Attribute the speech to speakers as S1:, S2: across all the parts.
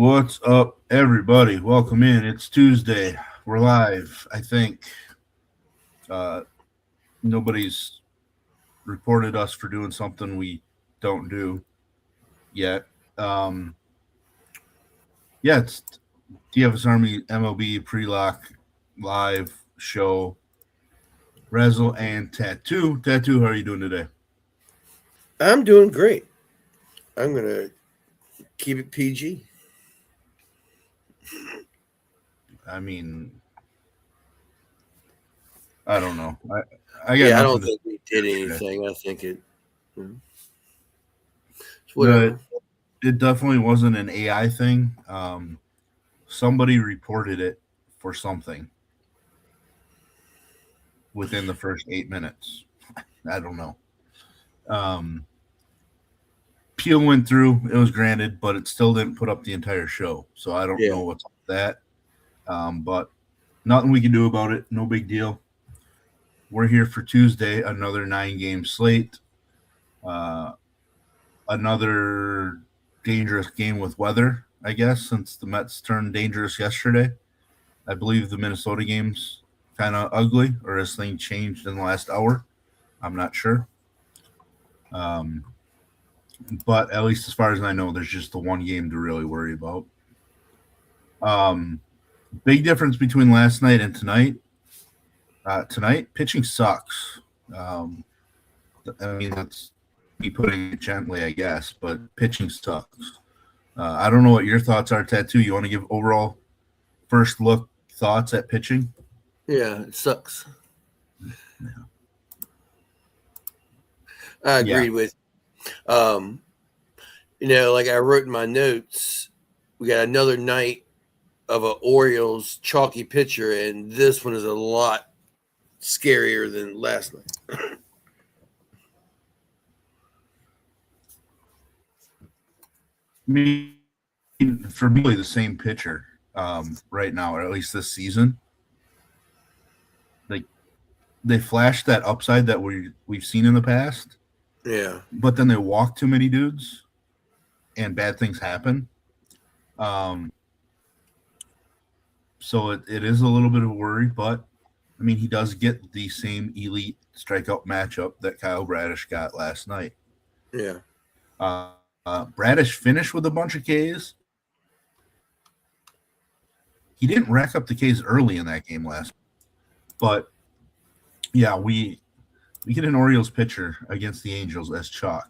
S1: What's up, everybody? Welcome in. It's Tuesday. We're live. I think nobody's reported us for doing something we don't do yet. It's dfsarmy MLB pre-lock live show. Razzle and Tattoo. Tattoo, how are you doing today?
S2: I'm doing great. I'm going to keep it PG.
S1: I mean, I don't know. I
S2: I don't think we did anything. I think it's whatever.
S1: It definitely wasn't an AI thing. Somebody reported it for something within the first 8 minutes. I don't know. Peel went through. It was granted, but it still didn't put up the entire show. So I don't know what's up with that. But nothing we can do about it. No big deal. We're here for Tuesday, another 9-game slate. Another dangerous game with weather, I guess, since the Mets turned dangerous yesterday. I believe the Minnesota game's kind of ugly, or has things changed in the last hour? I'm not sure. But at least as far as I know, there's just the one game to really worry about. Big difference between last night and tonight. Tonight, pitching sucks. I mean, that's me putting it gently, I guess, but pitching sucks. I don't know what your thoughts are, Tattoo. You want to give overall first look thoughts at pitching?
S2: Yeah, it sucks. Yeah. I agreed with like I wrote in my notes, we got another night of an Orioles chalky pitcher, and this one is a lot scarier than last night.
S1: For me, the same pitcher right now, or at least this season. Like, they flashed that upside that we've seen in the past.
S2: Yeah.
S1: But then they walk too many dudes, and bad things happen. So it is a little bit of a worry, but I mean, he does get the same elite strikeout matchup that Kyle Bradish got last night.
S2: Yeah.
S1: Bradish finished with a bunch of Ks. He didn't rack up the Ks early in that game last, but yeah, we get an Orioles pitcher against the Angels as chalk.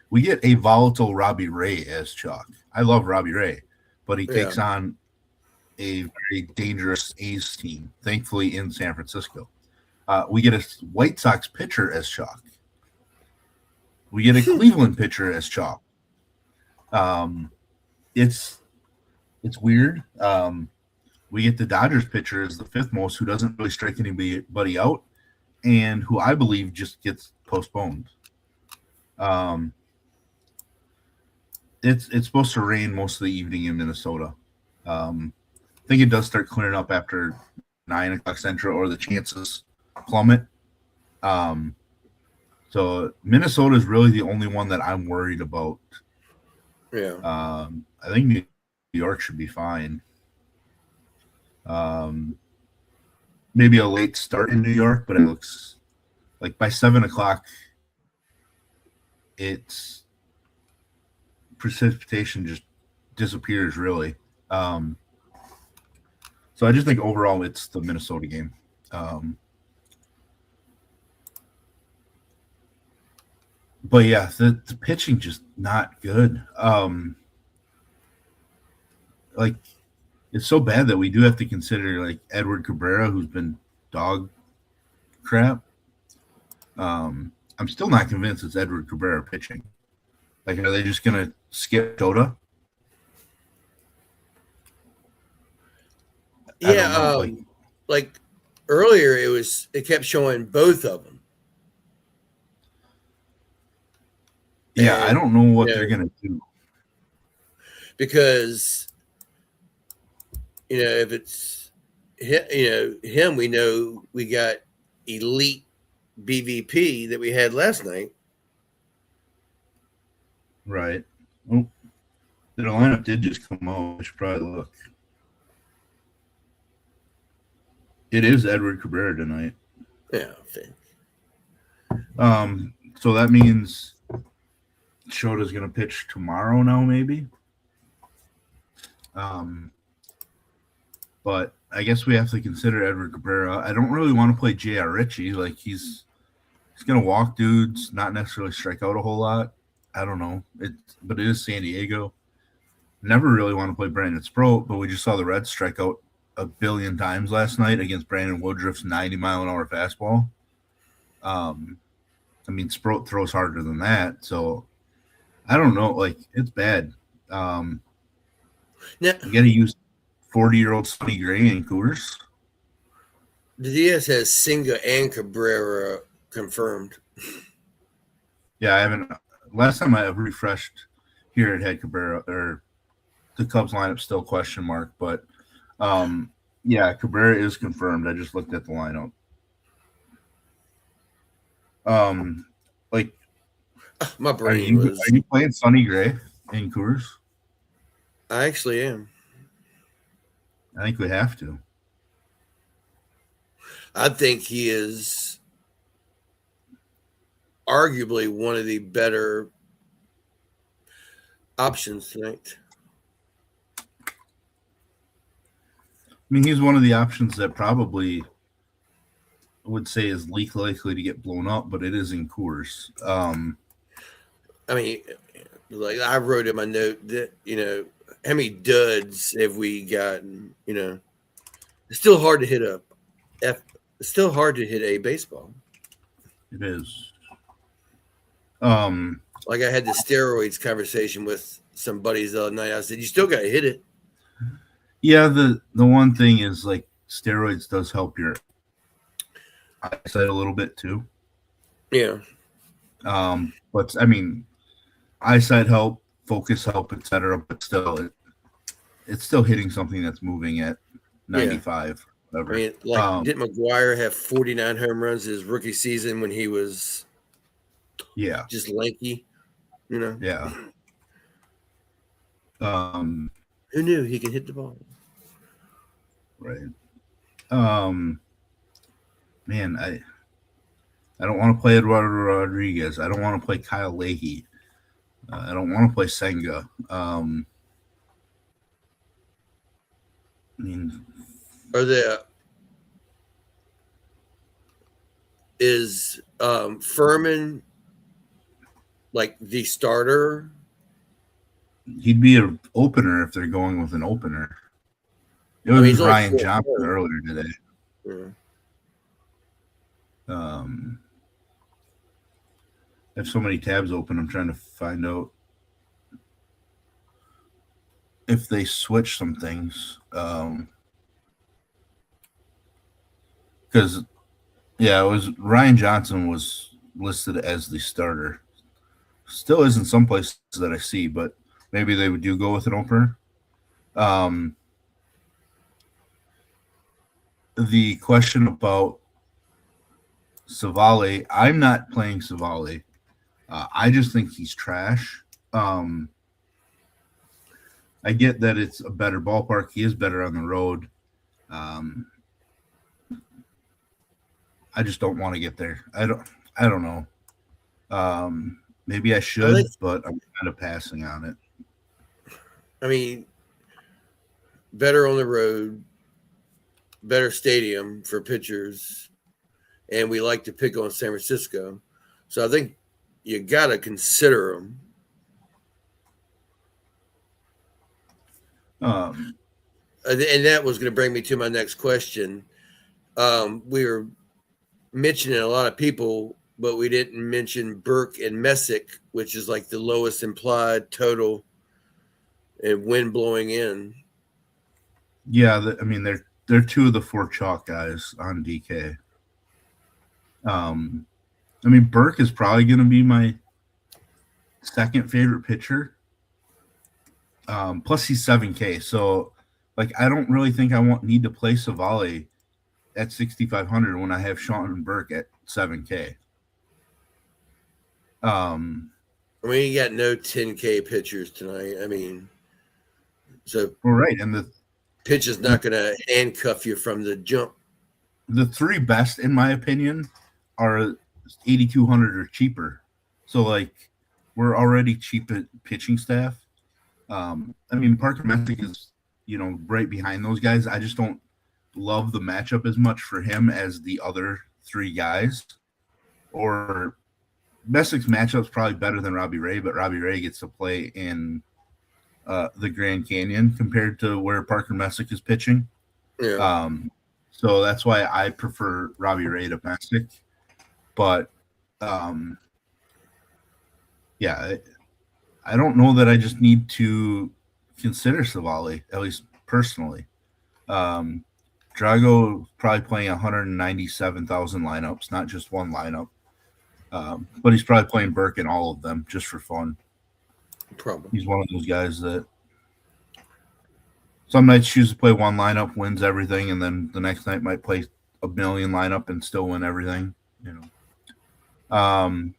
S1: We get a volatile Robbie Ray as chalk. I love Robbie Ray, but he takes on a very dangerous A's team, thankfully in San Francisco. We get a White Sox pitcher as chalk. We get a Cleveland pitcher as chalk. It's weird. We get the Dodgers pitcher as the fifth most, who doesn't really strike anybody out, and who I believe just gets postponed. It's supposed to rain most of the evening in Minnesota. I think it does start clearing up after 9 o'clock Central, or the chances plummet. So Minnesota is really the only one that I'm worried about.
S2: Yeah.
S1: I think New York should be fine. Maybe a late start in New York, but it looks like by 7 o'clock, it's precipitation just disappears, really. So I just think overall it's the Minnesota game. But yeah, the pitching just not good. Like, it's so bad that we do have to consider like Edward Cabrera, who's been dog crap. I'm still not convinced it's Edward Cabrera pitching. Like, are they just gonna skip Shota?
S2: Yeah, like earlier it kept showing both of them.
S1: Yeah, and I don't know what they're gonna do.
S2: Because if it's him, we know we got elite BVP that we had last night.
S1: Right. Oh. The lineup did just come out. I should probably look. It is Edward Cabrera tonight.
S2: Yeah, fair.
S1: So that means Shota's going to pitch tomorrow now, maybe. But I guess we have to consider Edward Cabrera. I don't really want to play J.R. Ritchie. Like he's going to walk dudes, not necessarily strike out a whole lot. I don't know. But it is San Diego. Never really want to play Brandon Sproat, but we just saw the Reds strike out a billion times last night against Brandon Woodruff's 90-mile-an-hour fastball. I mean, Sproat throws harder than that, so I don't know. Like, it's bad. You got to use 40-year-old Sonny Gray in Coors.
S2: The DS has Senga and Cabrera confirmed.
S1: Yeah, I haven't. Last time I refreshed here, it had Cabrera, or the Cubs lineup still question mark, but yeah, Cabrera is confirmed. I just looked at the lineup. Like,
S2: my brain
S1: are you playing Sonny Gray in Coors?
S2: I actually am.
S1: I think we have to.
S2: I think he is arguably one of the better options tonight.
S1: I mean, he's one of the options that probably I would say is least likely to get blown up, but it is in Coors.
S2: I mean, like I wrote in my note that, how many duds have we gotten? It's still hard to hit it's still hard to hit a baseball.
S1: It is.
S2: Like I had the steroids conversation with some buddies the other night. I said, you still got to hit it.
S1: Yeah, the one thing is like steroids does help your eyesight a little bit too.
S2: Yeah.
S1: But I mean, eyesight help, focus help, etc. But still, it's still hitting something that's moving at 95.
S2: I mean, like, didn't McGuire have 49 home runs his rookie season when he was just lanky?
S1: Yeah.
S2: Who knew he could hit the ball?
S1: Right. Man, I don't want to play Eduardo Rodriguez. I don't want to play Kyle Leahy. I don't want to play Senga. I mean,
S2: is Furman like the starter?
S1: He'd be an opener if they're going with an opener. It was Ryan Johnson earlier today.
S2: Yeah.
S1: I have so many tabs open. I'm trying to find out if they switch some things. Because, it was Ryan Johnson was listed as the starter. Still isn't some places that I see, but maybe they would go with an opener. The question about Savale, I'm not playing Savale. I just think he's trash. I get that it's a better ballpark. He is better on the road. I just don't want to get there. I don't know. Maybe I should, but I'm kind of passing on it.
S2: I mean, better on the road, better stadium for pitchers, and we like to pick on San Francisco. So I think you got to consider them. And that was going to bring me to my next question. We were mentioning a lot of people, but we didn't mention Burke and Messick, which is like the lowest implied total and wind blowing in.
S1: Yeah, I mean, they're two of the four chalk guys on DK. I mean, Burke is probably going to be my second favorite pitcher. Plus he's 7K. So, like, I don't really think I need to play Savale at 6,500 when I have Sean Burke at 7K.
S2: I mean, you got no 10K pitchers tonight. I mean, So,
S1: right, and
S2: pitch is not going to handcuff you from the jump.
S1: the three best, in my opinion, are 8,200 or cheaper. So, like, we're already cheap at pitching staff. I mean, Parker Messick is, right behind those guys. I just don't love the matchup as much for him as the other three guys. Or Messick's matchup's probably better than Robbie Ray, but Robbie Ray gets to play in the Grand Canyon compared to where Parker Messick is pitching.
S2: Yeah.
S1: So that's why I prefer Robbie Ray to Messick. But yeah, I don't know that I just need to consider Savali, at least personally. Drago probably playing 197,000 lineups, not just one lineup. But he's probably playing Burke in all of them just for fun.
S2: Probably.
S1: He's one of those guys that some nights chooses to play one lineup, wins everything, and then the next night might play a million lineup and still win everything. Brandon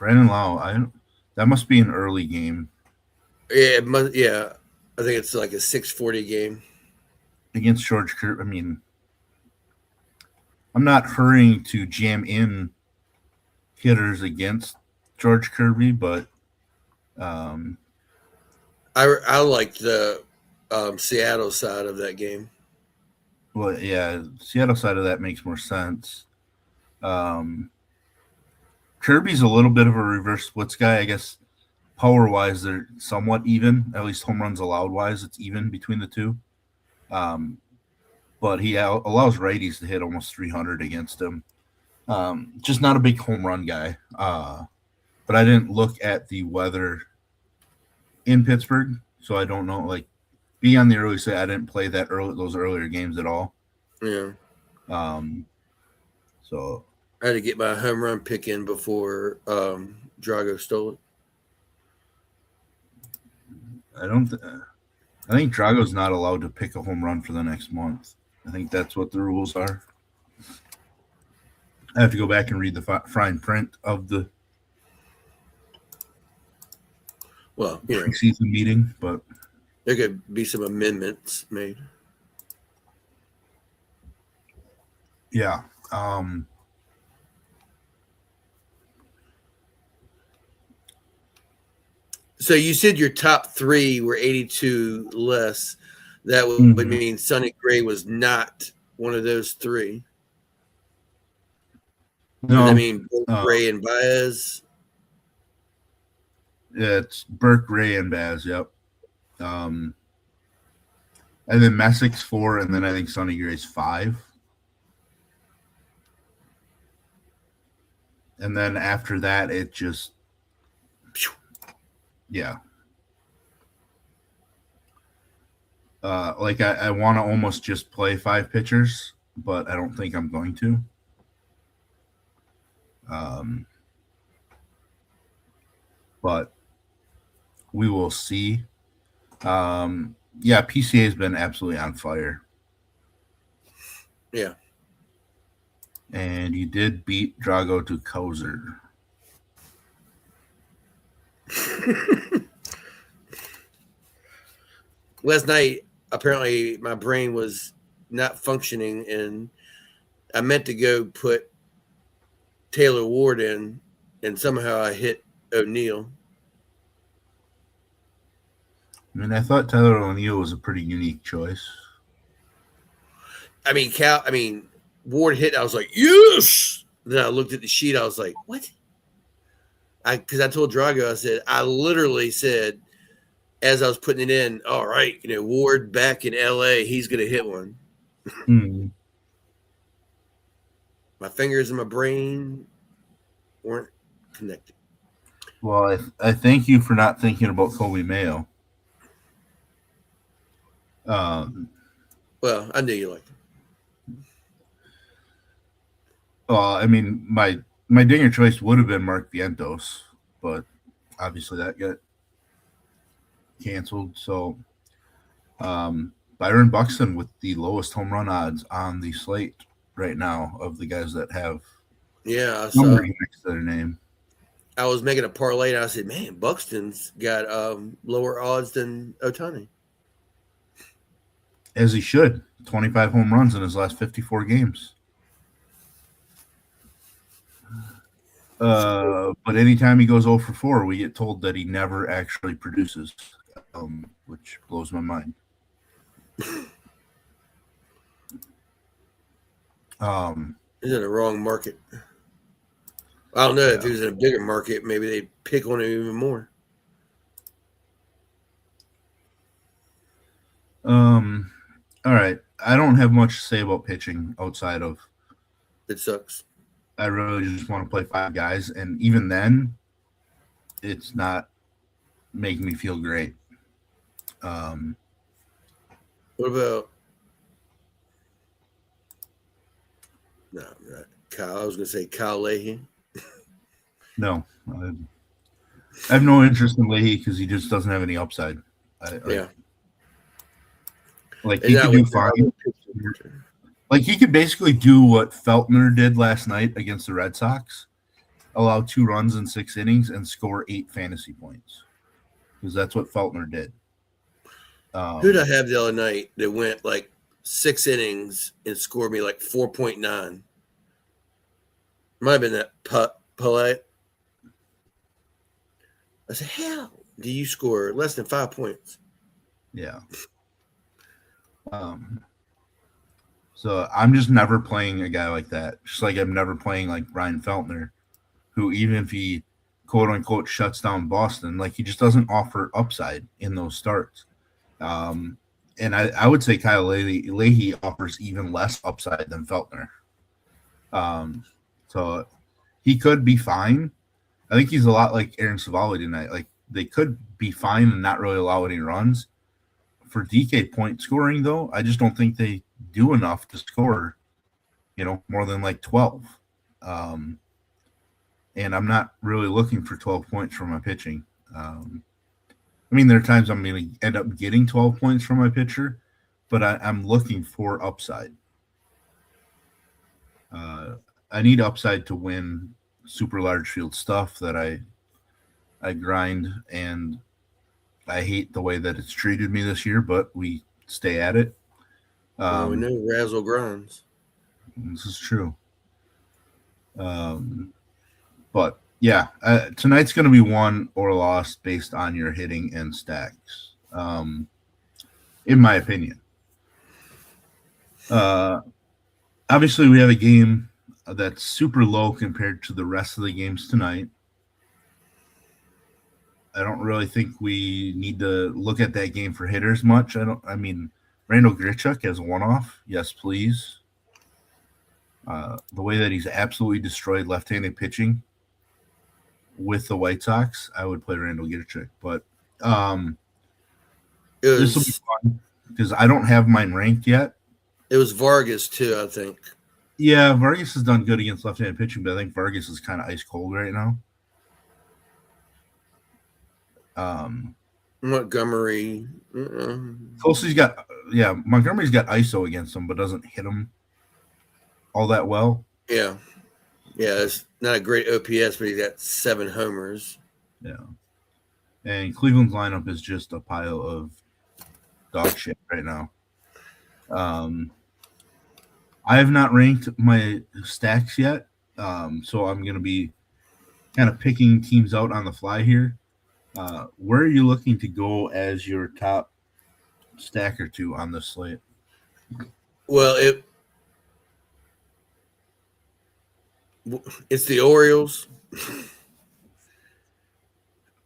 S1: Lau, that must be an early game.
S2: Yeah, yeah. I think it's like a 6:40 game
S1: Against George Kirby. I mean, I'm not hurrying to jam in hitters against George Kirby, but
S2: I like the Seattle side of that game.
S1: Well, yeah, Seattle side of that makes more sense. Kirby's a little bit of a reverse splits guy. I guess power-wise, they're somewhat even. At least home runs allowed-wise, it's even between the two. But he allows righties to hit almost 300 against him. Just not a big home run guy. But I didn't look at the weather in Pittsburgh, so I don't know. Like, being on the early side, I didn't play those earlier games at all.
S2: Yeah.
S1: So
S2: I had to get my home run pick in before Drago stole it.
S1: I think Drago's not allowed to pick a home run for the next month. I think that's what the rules are. I have to go back and read the fine print of the season meeting, but
S2: there could be some amendments made.
S1: Yeah.
S2: So you said your top three were 82 less. That would mean Sonny Gray was not one of those three.
S1: No.
S2: I mean, Gray and Baez.
S1: Yeah, it's Burke, Ray, and Baz. Yep. And then Messick's 4, and then I think Sonny Gray's 5. And then after that, it just, yeah. Like I want to almost just play 5 pitchers, but I don't think I'm going to. But we will see. Yeah, PCA has been absolutely on fire.
S2: Yeah.
S1: And he did beat Drago to Kozer.
S2: Last night, apparently, my brain was not functioning, and I meant to go put Taylor Ward in, and somehow I hit O'Neill.
S1: I mean, I thought Tyler O'Neill was a pretty unique choice.
S2: I mean, Ward hit. I was like, yes. Then I looked at the sheet. I was like, what? Because I told Drago, I literally said, as I was putting it in, all right, Ward back in LA, he's going to hit one. My fingers and my brain weren't connected.
S1: Well, I thank you for not thinking about Colby Mayo.
S2: Well, I knew you liked him.
S1: Well, I mean, my dinger choice would have been Mark Vientos, but obviously that got canceled. So Byron Buxton with the lowest home run odds on the slate right now of the guys that have numbers next to their name.
S2: I was making a parlay, and I said, man, Buxton's got lower odds than Ohtani.
S1: As he should. 25 home runs in his last 54 games. But anytime he goes 0 for 4, we get told that he never actually produces, which blows my mind.
S2: He's in the wrong market. I don't know if he was in a bigger market, maybe they'd pick on him even more.
S1: All right. I don't have much to say about pitching outside of
S2: it sucks.
S1: I really just want to play 5 guys, and even then, it's not making me feel great.
S2: What about no, not Kyle? I was going to say Kyle Leahy.
S1: No, I have no interest in Leahy because he just doesn't have any upside. Like he could do fine. Like he could basically do what Feltner did last night against the Red Sox, allow 2 runs in 6 innings and score 8 fantasy points, because that's what Feltner did.
S2: Who did I have the other night that went like 6 innings and scored me like 4.9? Might have been that Polite. I said, "How do you score less than 5 points?"
S1: Yeah. So I'm just never playing a guy like that. Just like I'm never playing like Ryan Feltner, who even if he quote unquote shuts down Boston, like he just doesn't offer upside in those starts. And I would say Kyle Leahy offers even less upside than Feltner. So he could be fine. I think he's a lot like Aaron Savali tonight. Like they could be fine and not really allow any runs. For DK point scoring, though, I just don't think they do enough to score, more than like 12. And I'm not really looking for 12 points from my pitching. There are times I'm going to end up getting 12 points from my pitcher, but I'm looking for upside. I need upside to win super large field stuff that I grind, and I hate the way that it's treated me this year, but we stay at it.
S2: We know Razzle grinds.
S1: This is true. But yeah, tonight's going to be won or lost based on your hitting and stacks, in my opinion. Obviously, we have a game that's super low compared to the rest of the games tonight. I don't really think we need to look at that game for hitters much. Randall Grichuk as a one-off. Yes, please. The way that he's absolutely destroyed left-handed pitching with the White Sox, I would play Randall Grichuk. But this will be fun because I don't have mine ranked yet.
S2: It was Vargas, too, I think.
S1: Yeah, Vargas has done good against left-handed pitching, but I think Vargas is kind of ice cold right now.
S2: Montgomery.
S1: Montgomery's got ISO against him, but doesn't hit him all that well.
S2: Yeah, it's not a great OPS, but he's got 7 homers.
S1: Yeah, and Cleveland's lineup is just a pile of dog shit right now. I have not ranked my stacks yet, so I'm going to be kind of picking teams out on the fly here. Where are you looking to go as your top stack or 2 on this slate?
S2: Well, it's the Orioles.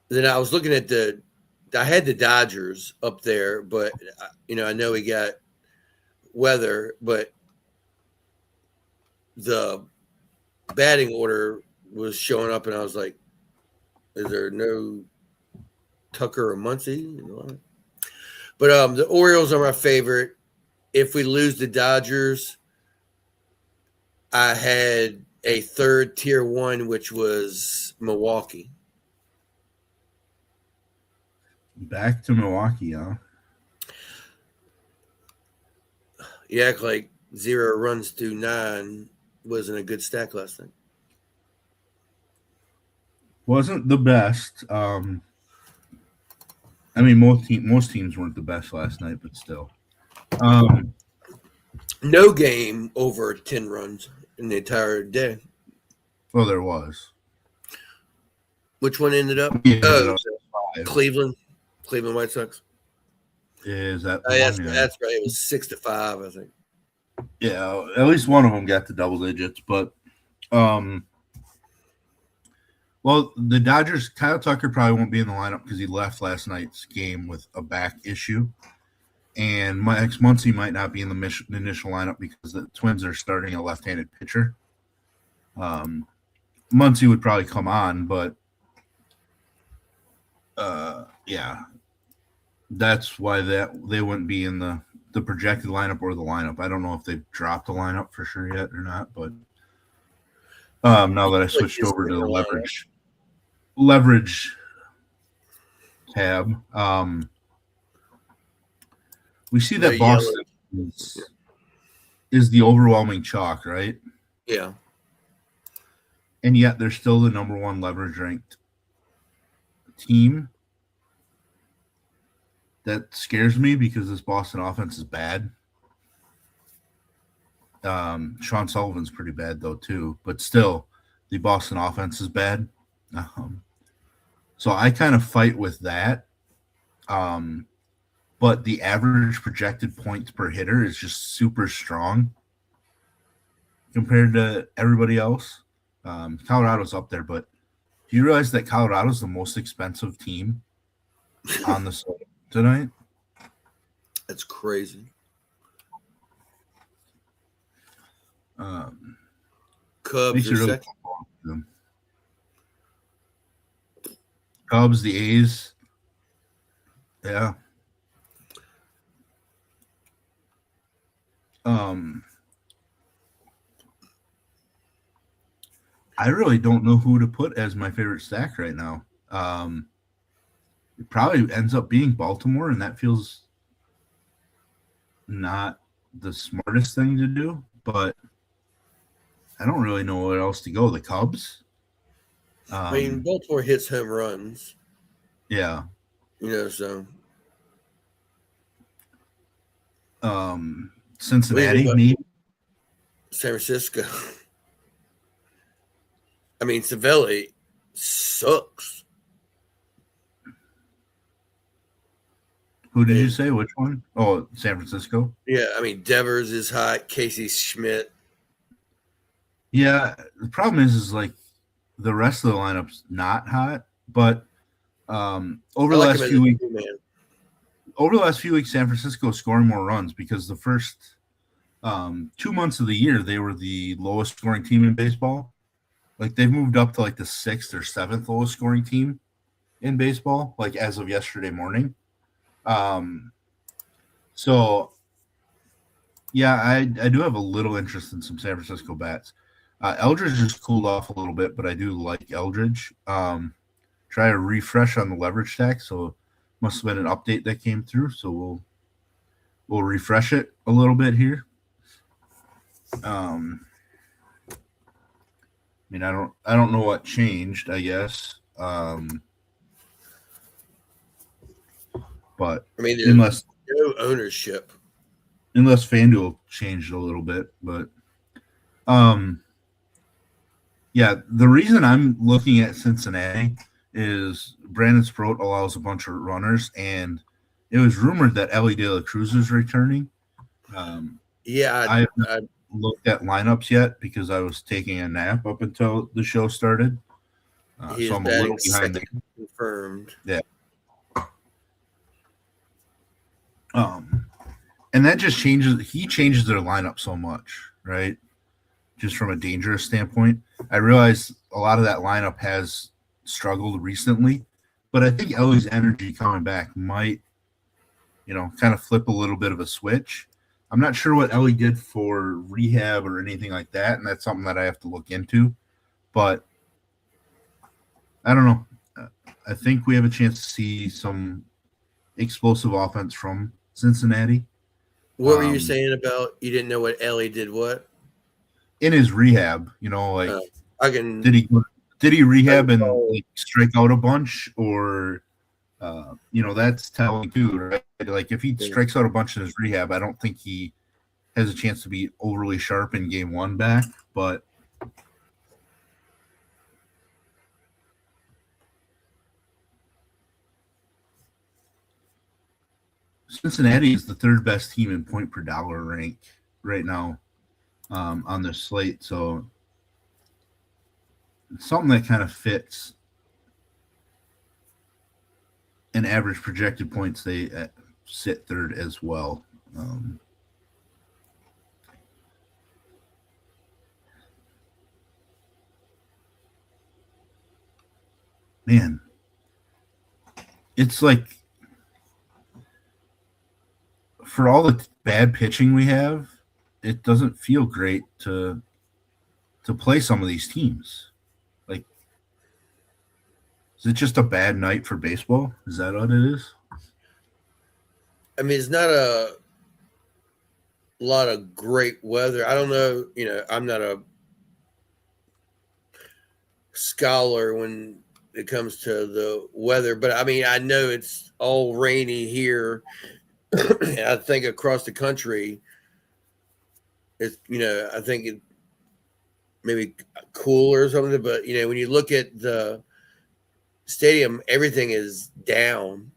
S2: Then I was looking at I had the Dodgers up there, but I know we got weather, but the batting order was showing up, and I was like, is there no Tucker or Muncy? But the Orioles are my favorite. If we lose the Dodgers, I had a third tier 1, which was Milwaukee.
S1: Back to Milwaukee, huh?
S2: You act like 0 runs through 9 wasn't a good stack last night.
S1: Wasn't the best. Most teams weren't the best last night, but still.
S2: No game over 10 runs in the entire day.
S1: Well, there was.
S2: Which one ended up? Cleveland White Sox.
S1: Is that
S2: that's right. It was 6-5, I think.
S1: Yeah, at least one of them got to double digits, but well, the Dodgers, Kyle Tucker probably won't be in the lineup because he left last night's game with a back issue. And Max Muncy might not be in the initial lineup because the Twins are starting a left-handed pitcher. Muncy would probably come on, but yeah, that's why they wouldn't be in the projected lineup or the lineup. I don't know if they've dropped the lineup for sure yet or not, but now that I switched over to the leverage tab, we see that Boston is the overwhelming chalk, right?
S2: Yeah.
S1: And yet they're still the number one leverage ranked team. That scares me because this Boston offense is bad. Sean Sullivan's pretty bad though too, but still the Boston offense is bad. So I kind of fight with that. But the average projected points per hitter is just super strong compared to everybody else. Colorado's up there, but do you realize that Colorado's the most expensive team on the slate tonight?
S2: That's crazy. Cubs are second.
S1: Cubs, the A's. Yeah. I really don't know who to put as my favorite stack right now. It probably ends up being Baltimore, and that feels not the smartest thing to do, but I don't really know where else to go. The Cubs?
S2: I mean, Baltimore hits home runs.
S1: Yeah.
S2: So.
S1: Cincinnati,
S2: San Francisco. I mean, Savelli sucks.
S1: Who did you say? Which one? Oh, San Francisco?
S2: Yeah, I mean, Devers is hot. Casey Schmidt.
S1: Yeah, the problem is like the rest of the lineup's not hot, but over the last few weeks, San Francisco is scoring more runs because the first 2 months of the year, they were the lowest scoring team in baseball. Like they've moved up to like the 6th or 7th lowest scoring team in baseball, like as of yesterday morning. So yeah, I do have a little interest in some San Francisco bats. Eldridge just cooled off a little bit, but I do like Eldridge. Try a refresh on the leverage stack, so must have been an update that came through. So we'll refresh it a little bit here. I mean, I don't know what changed, I guess. But
S2: I mean, there's no ownership.
S1: Unless FanDuel changed a little bit, but yeah, the reason I'm looking at Cincinnati is Brandon Sproat allows a bunch of runners, and it was rumored that Ellie De La Cruz is returning. I haven't looked at lineups yet because I was taking a nap up until the show started. So I'm a little behind there.
S2: Confirmed.
S1: Yeah. And that just changes. He changes their lineup so much, right? Just from a dangerous standpoint. I realize a lot of that lineup has struggled recently, but I think Ellie's energy coming back might, kind of flip a little bit of a switch. I'm not sure what Ellie did for rehab or anything like that, and that's something that I have to look into. But I don't know. I think we have a chance to see some explosive offense from Cincinnati.
S2: What were you saying about you didn't know what Ellie did? What
S1: in his rehab? Did he rehab and strike out a bunch, or that's telling too, right? Like if he strikes out a bunch in his rehab, I don't think he has a chance to be overly sharp in game one back. But Cincinnati is the third best team in point per dollar rank right now on their slate. So it's something that kind of fits an average projected points. They sit third as well. Man, it's like for all the bad pitching we have, it doesn't feel great to play some of these teams. Like, is it just a bad night for baseball? Is that what it is?
S2: I mean, it's not a lot of great weather. I don't know. I'm not a scholar when it comes to the weather, but I mean, I know it's all rainy here. I think across the country, it's I think it maybe cooler or something. But when you look at the stadium, everything is down.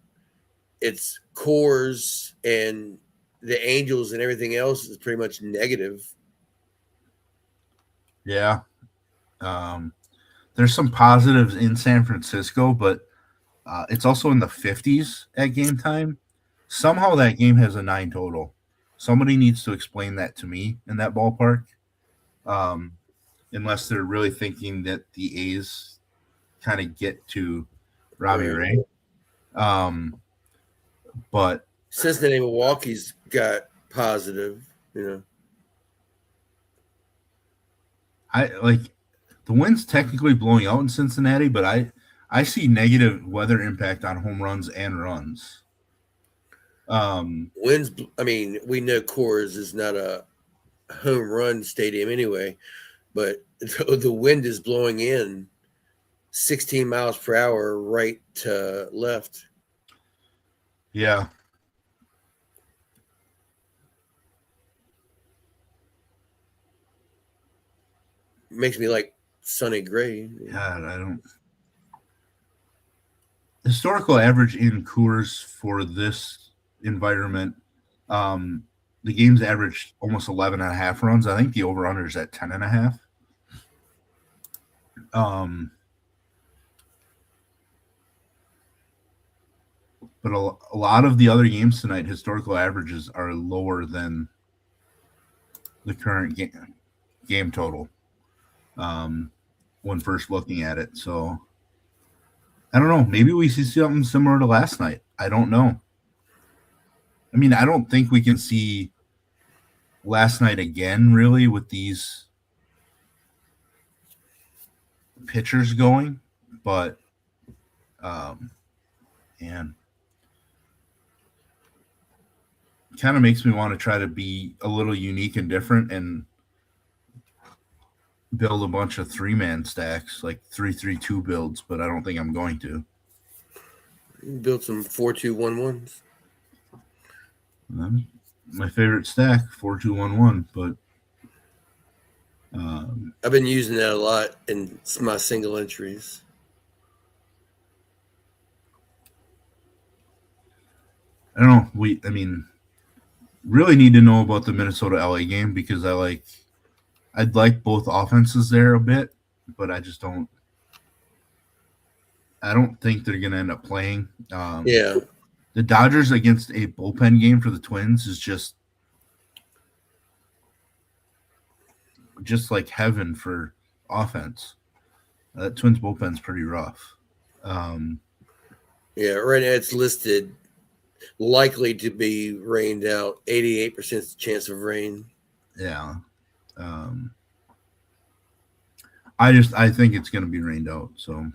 S2: It's Coors and the Angels and everything else is pretty much negative.
S1: Yeah. There's some positives in San Francisco, but it's also in the 50s at game time. Somehow that game has a 9 total. Somebody needs to explain that to me in that ballpark. Unless they're really thinking that the A's kind of get to Robbie Ray. But
S2: Cincinnati, Milwaukee's got positive,
S1: I like the wind's technically blowing out in Cincinnati, but I see negative weather impact on home runs and runs.
S2: Winds. I mean, we know Coors is not a home run stadium anyway, but the wind is blowing in 16 miles per hour right to left.
S1: Yeah.
S2: Makes me like Sonny Gray.
S1: God, I don't. Historical average in Coors for this environment, the game's averaged almost 11 and a half runs. I think the over-under is at 10 and a half. But a lot of the other games tonight, historical averages are lower than the current game total when first looking at it. So I don't know. Maybe we see something similar to last night. I don't know. I mean, I don't think we can see last night again, really, with these pitchers going. But, man, it kind of makes me want to try to be a little unique and different and build a bunch of 3-man stacks, like 3-3-2 builds, but I don't think I'm going to.
S2: Build some 4-2-1-1s.
S1: My favorite stack, 4-2-1-1, but
S2: I've been using that a lot in my single entries.
S1: I don't know. I mean, really need to know about the Minnesota LA game because I'd like both offenses there a bit, but I just don't. I don't think they're going to end up playing.
S2: Yeah.
S1: The Dodgers against a bullpen game for the Twins is just like heaven for offense. That Twins bullpen's pretty rough.
S2: Yeah, right now it's listed likely to be rained out. 88% chance of rain.
S1: Yeah. I think it's going to be rained out. So,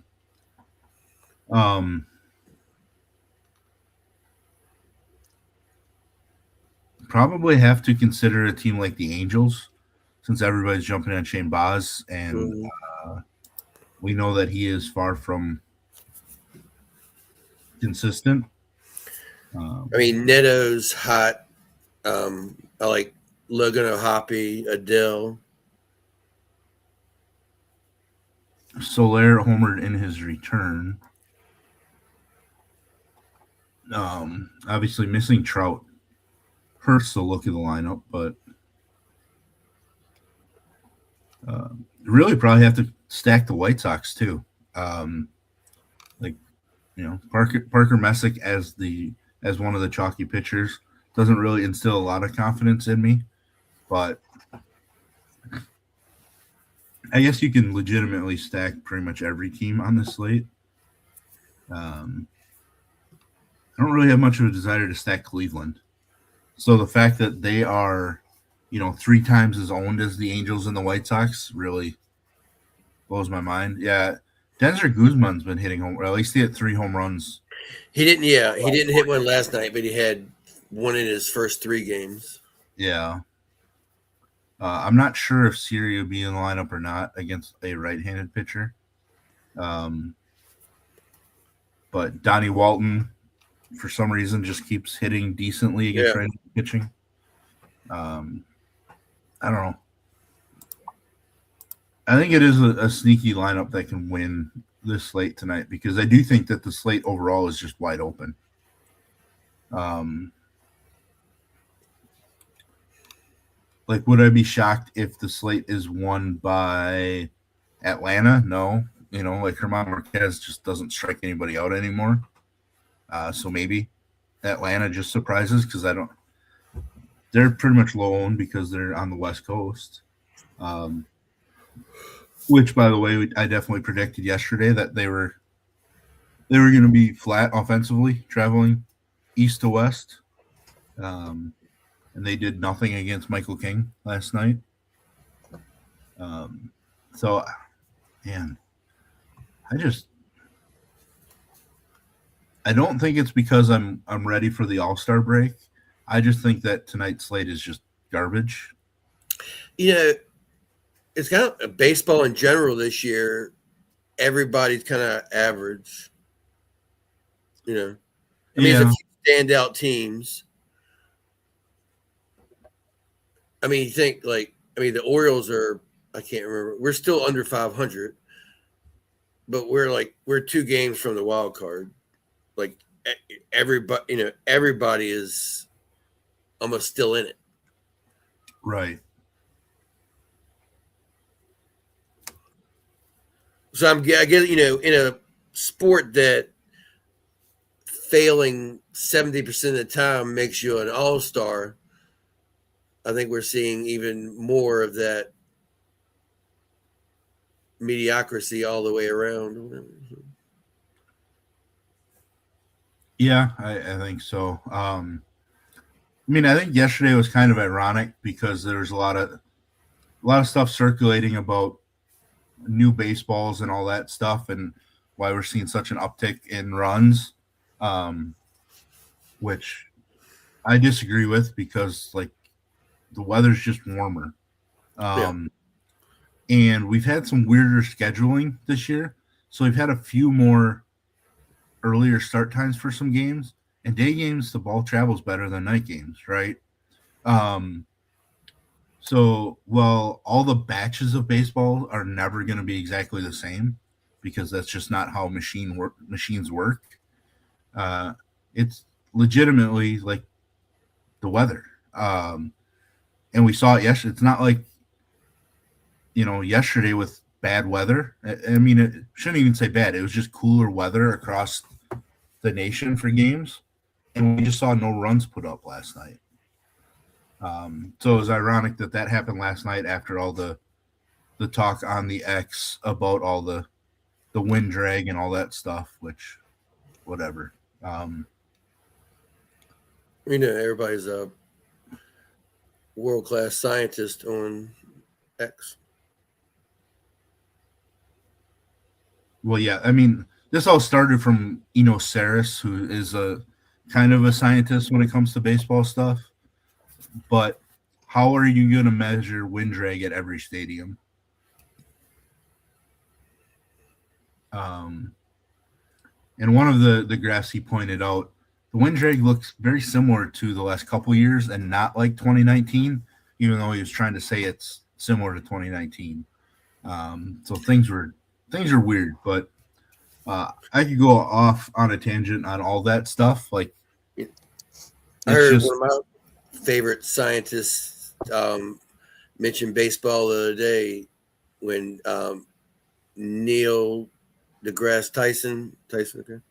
S1: probably have to consider a team like the Angels since everybody's jumping on Shane Baz, and we know that he is far from consistent.
S2: I mean, Neto's hot. I like Logan O'Hoppe, Adele.
S1: Soler homered in his return. Obviously missing Trout hurts the look of the lineup, but really probably have to stack the White Sox too. Parker Messick as one of the chalky pitchers doesn't really instill a lot of confidence in me, but I guess you can legitimately stack pretty much every team on this slate. I don't really have much of a desire to stack Cleveland. So the fact that they are, 3 times as owned as the Angels and the White Sox really blows my mind. Yeah, Denzer Guzman's been hitting home, or at least he had 3 home runs.
S2: He didn't hit one last night, but he had one in his first 3 games.
S1: Yeah. I'm not sure if Siri would be in the lineup or not against a right-handed pitcher. But Donnie Walton, for some reason, just keeps hitting decently against right-handed pitching. I don't know. I think it is a sneaky lineup that can win this slate tonight because I do think that the slate overall is just wide open. Would I be shocked if the slate is won by Atlanta? No. Herman Marquez just doesn't strike anybody out anymore. So maybe Atlanta just surprises because they're pretty much low owned because they're on the West Coast. Which, by the way, I definitely predicted yesterday that they were going to be flat offensively, traveling east to west. And they did nothing against Michael King last night. So, man, I don't think it's because I'm ready for the All-Star break. I just think that tonight's slate is just garbage.
S2: It's kind of baseball in general this year. Everybody's kind of average. There's a few standout teams. I mean, you think the Orioles are, I can't remember. We're still under 500, but we're 2 games from the wild card. Like everybody is almost still in it.
S1: Right.
S2: So I guess, in a sport that failing 70% of the time makes you an all-star, I think we're seeing even more of that mediocrity all the way around.
S1: Yeah, I think so. I think yesterday was kind of ironic because there was a lot of stuff circulating about new baseballs and all that stuff and why we're seeing such an uptick in runs, which I disagree with because the weather's just warmer. And we've had some weirder scheduling this year. So we've had a few more earlier start times for some games, and day games, the ball travels better than night games, right? So while all the batches of baseball are never going to be exactly the same because that's just not how machines work, it's legitimately like the weather. And we saw it yesterday. It's not like, yesterday with bad weather. I mean, it shouldn't even say bad. It was just cooler weather across the nation for games. And we just saw no runs put up last night. So it was ironic that happened last night after all the talk on the X about all the wind drag and all that stuff, which, whatever.
S2: Everybody's a world-class scientist on X.
S1: Well, yeah, I mean, this all started from Eno Saris, who is a kind of a scientist when it comes to baseball stuff. But how are you going to measure wind drag at every stadium? And one of the graphs he pointed out, the win drag looks very similar to the last couple of years and not like 2019, even though he was trying to say it's similar to 2019. So things are weird, but I could go off on a tangent on all that stuff. Like,
S2: I heard one of my favorite scientists mention baseball the other day when Neil deGrasse Tyson, okay?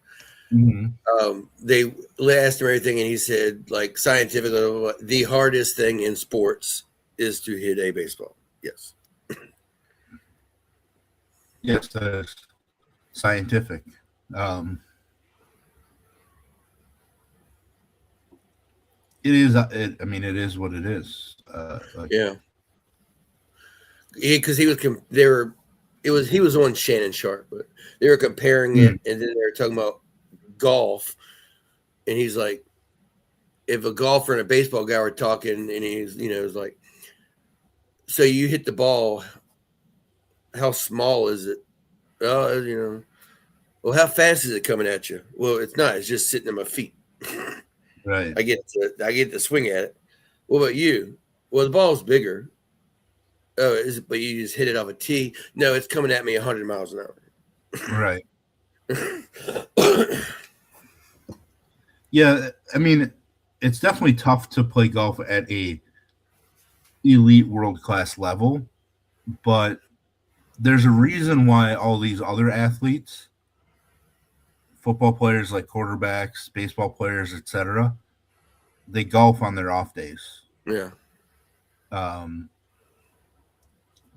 S2: They asked him everything, and he said, like, scientifically, the hardest thing in sports is to hit a baseball. Yes.
S1: Yes, that is scientific. It is. I mean, it is what it is.
S2: Yeah. Because he was on Shannon Sharp, but they were comparing it, and then they were talking about golf, and he's like, if a golfer and a baseball guy were talking, and he's, it was like, so you hit the ball, how small is it? Oh, well, how fast is it coming at you? Well, it's not. It's just sitting at my feet.
S1: Right.
S2: I get to swing at it. What about you? Well, the ball's bigger. Oh, but you just hit it off a tee? No, it's coming at me 100 miles an hour.
S1: Right. Yeah, I mean, it's definitely tough to play golf at a elite world-class level, but there's a reason why all these other athletes, football players like quarterbacks, baseball players, etc., they golf on their off days.
S2: Yeah.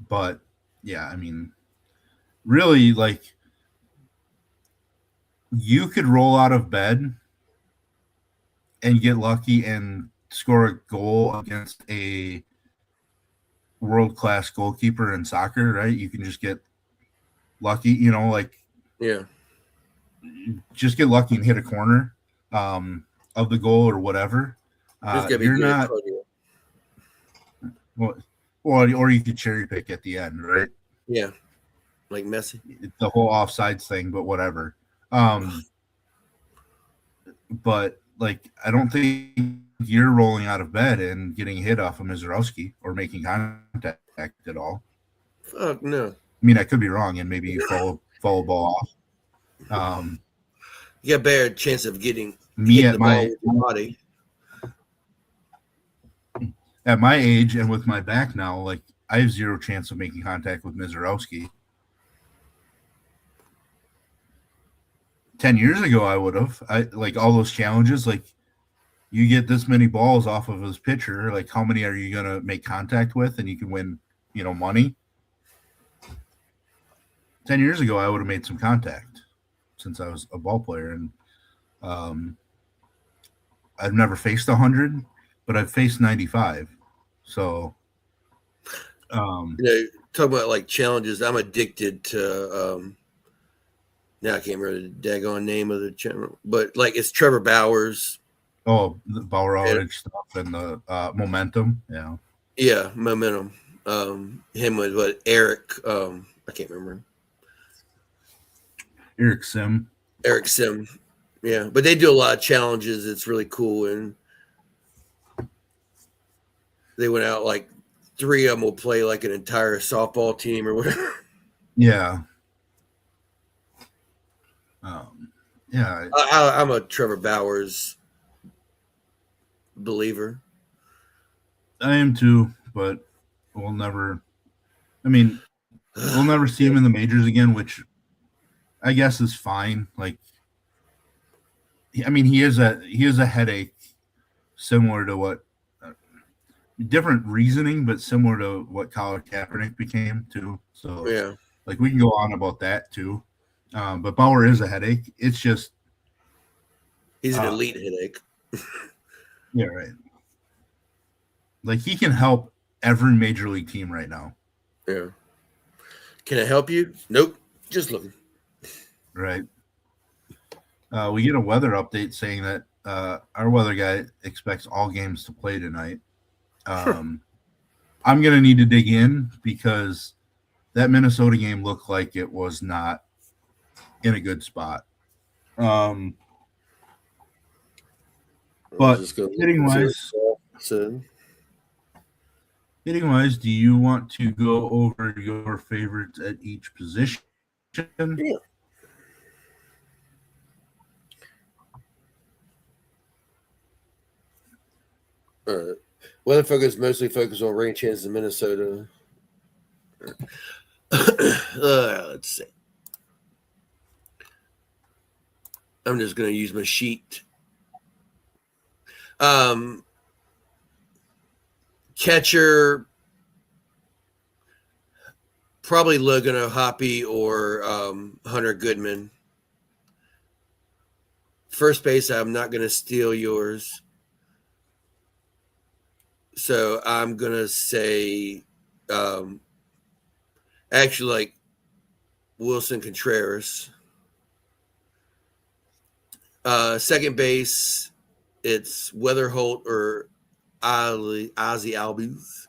S1: But yeah, I mean, really, like, you could roll out of bed and get lucky and score a goal against a world-class goalkeeper in soccer, right? You can just get lucky,
S2: yeah,
S1: just get lucky and hit a corner of the goal or whatever. You're not well, or you could cherry pick at the end, right?
S2: Yeah, like Messi.
S1: The whole offsides thing, but whatever. But like, I don't think you're rolling out of bed and getting hit off of Mizorowski or making contact at all.
S2: Fuck no.
S1: I mean, I could be wrong, and maybe you follow ball off.
S2: You got a better chance of getting
S1: me
S2: at my body.
S1: At my age and with my back now, like, I have zero chance of making contact with Mizorowski. 10 years ago, I would have. Like, all those challenges, like, you get this many balls off of his pitcher, like, how many are you going to make contact with, and you can win, money? 10 years ago, I would have made some contact since I was a ball player, and I've never faced 100, but I've faced 95. So,
S2: talk about like challenges. I'm addicted to. Now I can't remember the daggone name of the channel, but like it's Trevor Bauer's.
S1: Oh, the Bauer outage stuff and the momentum. Yeah.
S2: Yeah, momentum. Him with what Eric? I can't remember.
S1: Eric Sim.
S2: Yeah, but they do a lot of challenges. It's really cool, and they went out like 3 of them will play like an entire softball team or whatever.
S1: Yeah. Yeah.
S2: I'm a Trevor Bauer's believer.
S1: I am too, but we'll never see him in the majors again, which I guess is fine. Like, I mean, he is a headache, similar to what different reasoning, but similar to what Colin Kaepernick became too. So
S2: yeah,
S1: like, we can go on about that too. But Bauer is a headache. It's just
S2: he's an elite headache.
S1: Yeah, right. Like, he can help every major league team right now.
S2: Yeah. Can I help you? Nope. Just looking.
S1: Right. We get a weather update saying that our weather guy expects all games to play tonight. I'm going to need to dig in because that Minnesota game looked like it was not in a good spot. But hitting wise, do you want to go over your favorites at each position?
S2: Yeah. Weather focus mostly focus on rain chances in Minnesota. Let's see. I'm just going to use my sheet. Catcher, probably Logan O'Hoppe or Hunter Goodman. First base, I'm not going to steal yours. So I'm going to say actually like Wilson Contreras. Second base, it's Weatherholt or Ozzy Albies.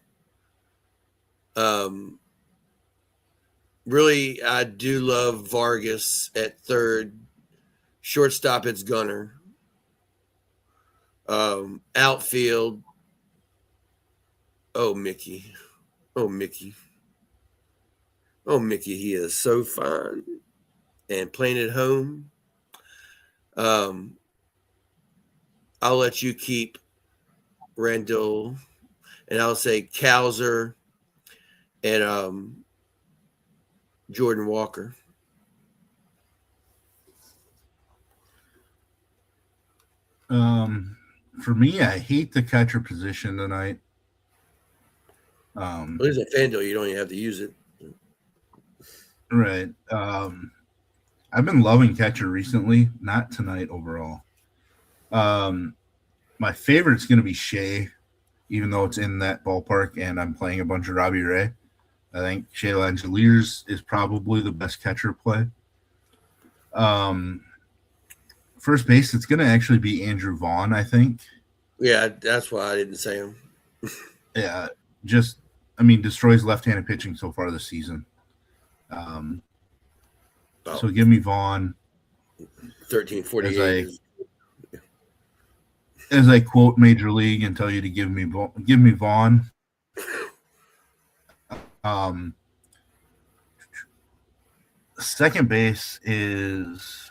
S2: Really, I do love Vargas at third. Shortstop, it's Gunnar. Outfield, Mickey. Mickey, he is so fine. And playing at home. I'll let you keep Randall, and I'll say Kowser and Jordan Walker.
S1: For me, I hate the catcher position tonight.
S2: There's a FanDuel, you don't even have to use it.
S1: Right. I've been loving catcher recently, not tonight overall. My favorite's going to be Shea, even though it's in that ballpark and I'm playing a bunch of Robbie Ray. I think Shea Langeliers is probably the best catcher play. First base, it's going to actually be Andrew Vaughn, I think.
S2: Yeah, that's why I didn't say him.
S1: Yeah, destroys left-handed pitching so far this season. So give me Vaughn.
S2: 1348.
S1: As I quote Major League and tell you to give me Vaughn. Second base is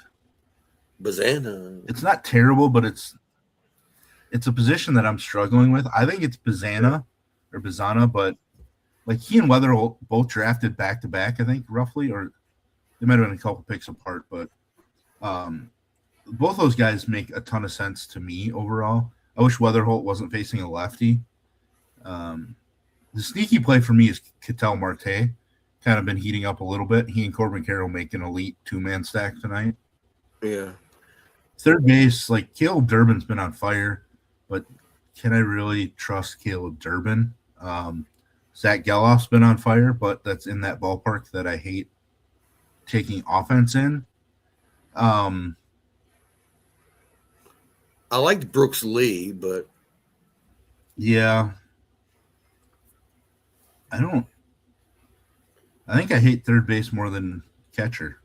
S2: Bazana.
S1: It's not terrible, but it's a position that I'm struggling with. I think it's Bazana, but like he and Weather both drafted back to back, I think, roughly, or they might have been a couple picks apart, but both those guys make a ton of sense to me overall. I wish Weatherholt wasn't facing a lefty. The sneaky play for me is Ketel Marte. Kind of been heating up a little bit. He and Corbin Carroll make an elite two-man stack tonight.
S2: Yeah.
S1: Third base, like Caleb Durbin's been on fire, but can I really trust Caleb Durbin? Zach Geloff's been on fire, but that's in that ballpark that I hate taking offense in.
S2: I liked Brooks Lee, but
S1: yeah, I think I hate third base more than catcher,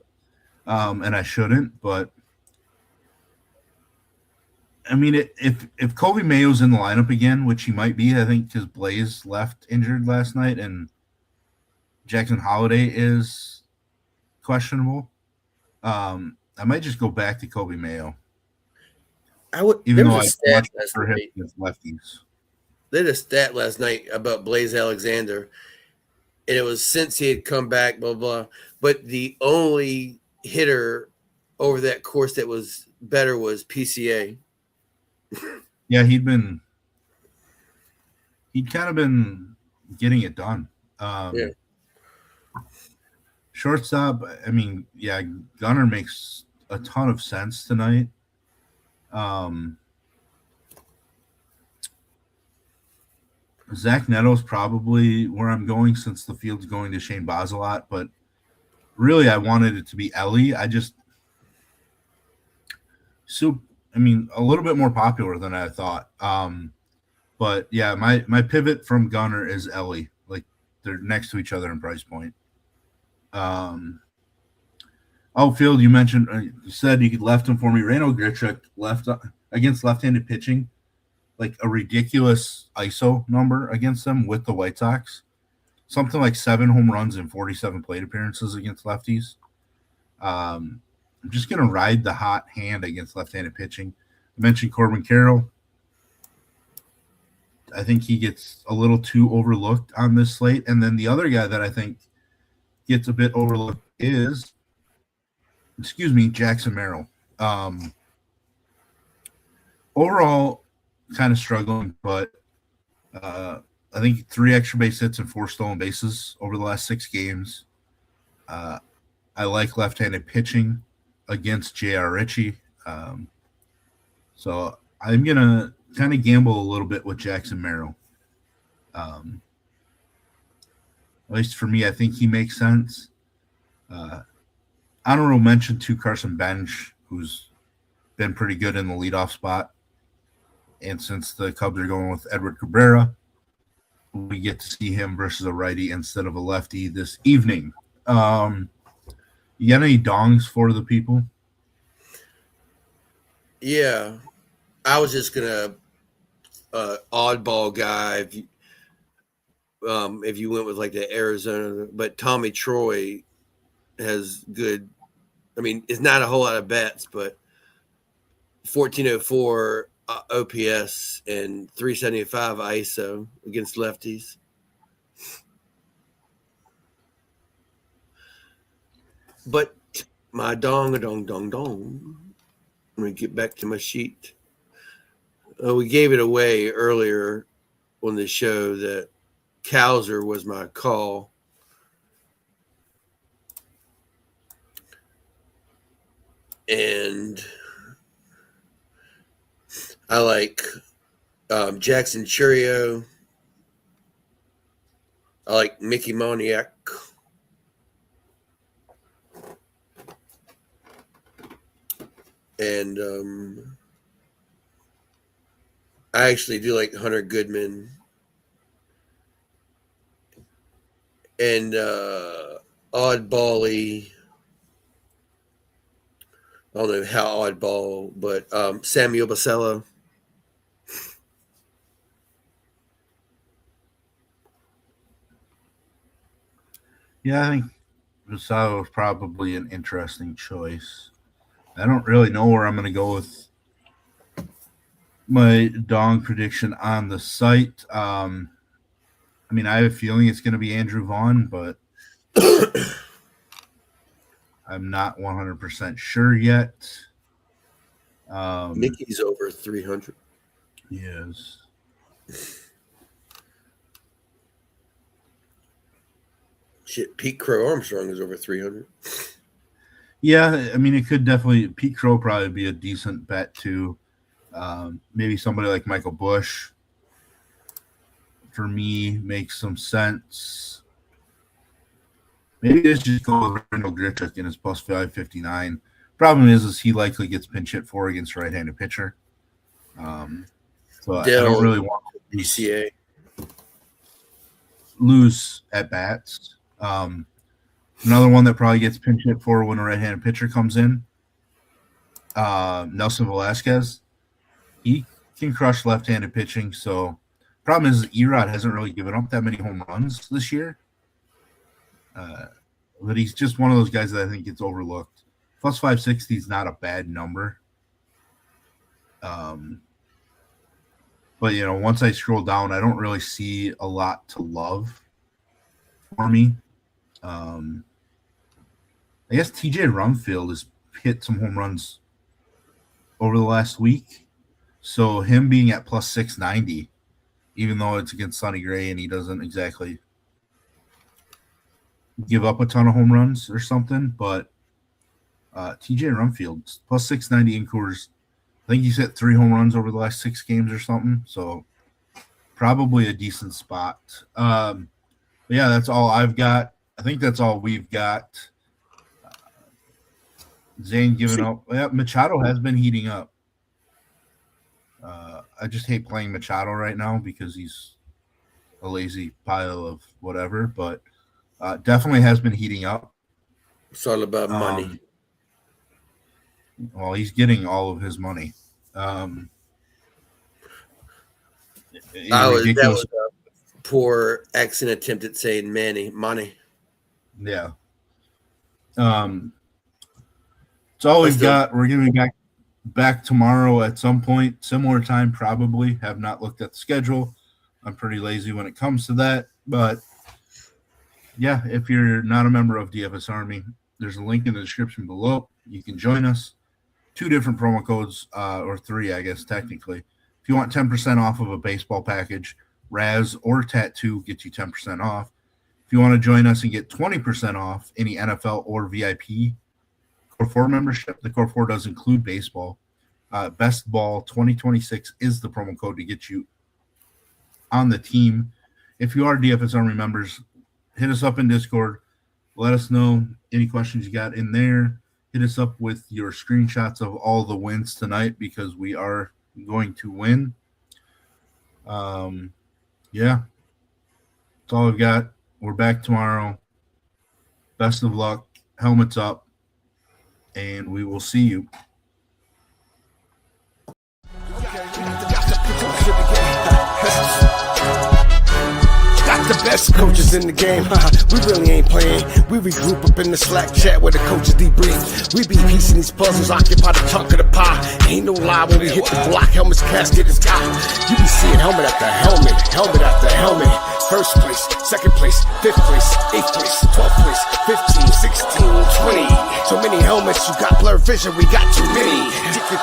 S1: and I shouldn't. But I mean, if Kobe Mayo's in the lineup again, which he might be, I think because Blaze left injured last night, and Jackson Holiday is questionable. I might just go back to Kobe Mayo. Even though I much prefer him against lefties.
S2: They had a stat last night about Blaze Alexander, and it was since he had come back, blah, blah. But the only hitter over that course that was better was PCA.
S1: Yeah, he'd kind of been getting it done.
S2: Yeah.
S1: Shortstop, I mean, yeah, Gunnar makes a ton of sense tonight. Zach Neto's probably where I'm going since the field's going to Shane Baz a lot, but really I wanted it to be Ellie. A little bit more popular than I thought. But yeah, my pivot from Gunnar is Ellie. Like they're next to each other in price point. Outfield, you mentioned, you said you could left him for me. Randall Grichuk left against left-handed pitching like a ridiculous ISO number against them with the White Sox. Something like 7 home runs and 47 plate appearances against lefties. I'm just going to ride the hot hand against left-handed pitching. I mentioned Corbin Carroll. I think he gets a little too overlooked on this slate. And then the other guy that I think gets a bit overlooked is, Jackson Merrill. Overall, kind of struggling, but I think 3 extra base hits and 4 stolen bases over the last 6 games. I like left-handed pitching against J.R. Ritchie. So I'm going to kind of gamble a little bit with Jackson Merrill. At least for me, I think he makes sense. Honorable mention to Carson Bench, who's been pretty good in the leadoff spot. And since the Cubs are going with Edward Cabrera, we get to see him versus a righty instead of a lefty this evening. You got any dongs for the people?
S2: Yeah. I was just going to oddball guy if you went with like the Arizona, but Tommy Troy has good. I mean, it's not a whole lot of bets, but 1404 OPS and 375 ISO against lefties. But my dong. Let me get back to my sheet. We gave it away earlier on the show that Cowser was my call. And I like Jackson Churio. I like Mickey Moniak. And I actually do like Hunter Goodman. And oddball-y. I don't know how oddball, but Samuel Basello.
S1: Yeah, I think Basello is probably an interesting choice. I don't really know where I'm going to go with my dong prediction on the site. I mean, I have a feeling it's going to be Andrew Vaughn, but I'm not 100% sure yet.
S2: Mickey's over 300.
S1: Yes.
S2: Shit, Pete Crow Armstrong is over 300.
S1: Yeah, I mean, it could definitely – Pete Crow probably be a decent bet too. Maybe somebody like Michael Bush, for me, makes some sense. Maybe let's just go with Randall Grichuk in his plus 559. Problem is he likely gets pinch hit for against a right-handed pitcher. So I don't really want to
S2: BCA
S1: lose at bats. Another one that probably gets pinch hit for when a right-handed pitcher comes in, Nelson Velasquez. He can crush left-handed pitching. So problem is Erod hasn't really given up that many home runs this year. But he's just one of those guys that I think gets overlooked. Plus 560 is not a bad number. But, once I scroll down, I don't really see a lot to love for me. I guess TJ Rumfield has hit some home runs over the last week. So him being at plus 690, even though it's against Sonny Gray and he doesn't exactly give up a ton of home runs or something, but TJ Rumfield plus 690 in Coors. I think he's hit 3 home runs over the last 6 games or something. So probably a decent spot. But yeah, that's all I've got. I think that's all we've got. Zane giving up. Yeah, Machado has been heating up. I just hate playing Machado right now because he's a lazy pile of whatever, but definitely has been heating up.
S2: It's all about money.
S1: Well, he's getting all of his money.
S2: That was a poor accent attempt at saying money.
S1: Yeah. It's all we've got. We're going to be back tomorrow at some point, similar time probably. Have not looked at the schedule. I'm pretty lazy when it comes to that. But, yeah, if you're not a member of DFS Army, there's a link in the description below. You can join us. 2 different promo codes, or 3, I guess, technically. If you want 10% off of a baseball package, Raz or Tattoo gets you 10% off. If you want to join us and get 20% off any NFL or VIP Core 4 membership, the Core 4 does include baseball. Best Ball 2026 is the promo code to get you on the team. If you are DFS Army members, hit us up in Discord. Let us know any questions you got in there. Hit us up with your screenshots of all the wins tonight because we are going to win. Yeah, that's all I've got. We're back tomorrow. Best of luck. Helmets up. And we will see you.
S3: Got the best coaches in the game. We really ain't playing. We regroup up in the Slack chat where the coaches debrief. We be piecing these puzzles, occupy the chunk of the pie. Ain't no lie when we hit the block. Helmets casket is got. You be seeing helmet after helmet, helmet after helmet. First place, second place, fifth place, eighth place, 12th place, 15, 16, 20. So many helmets, you got blurred vision, we got too many.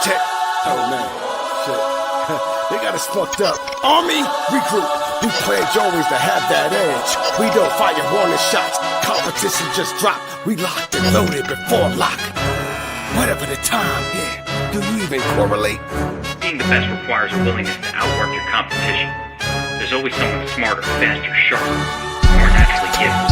S3: Tick. Oh man, shit. They got us fucked up. Army, regroup. We pledge always to have that edge. We don't fire warning shots. Competition just dropped. We locked and loaded before lock. Whatever the time, yeah. Do you even correlate?
S4: Being the best requires a willingness to outwork your competition. There's always someone smarter, faster, sharper, more naturally gifted.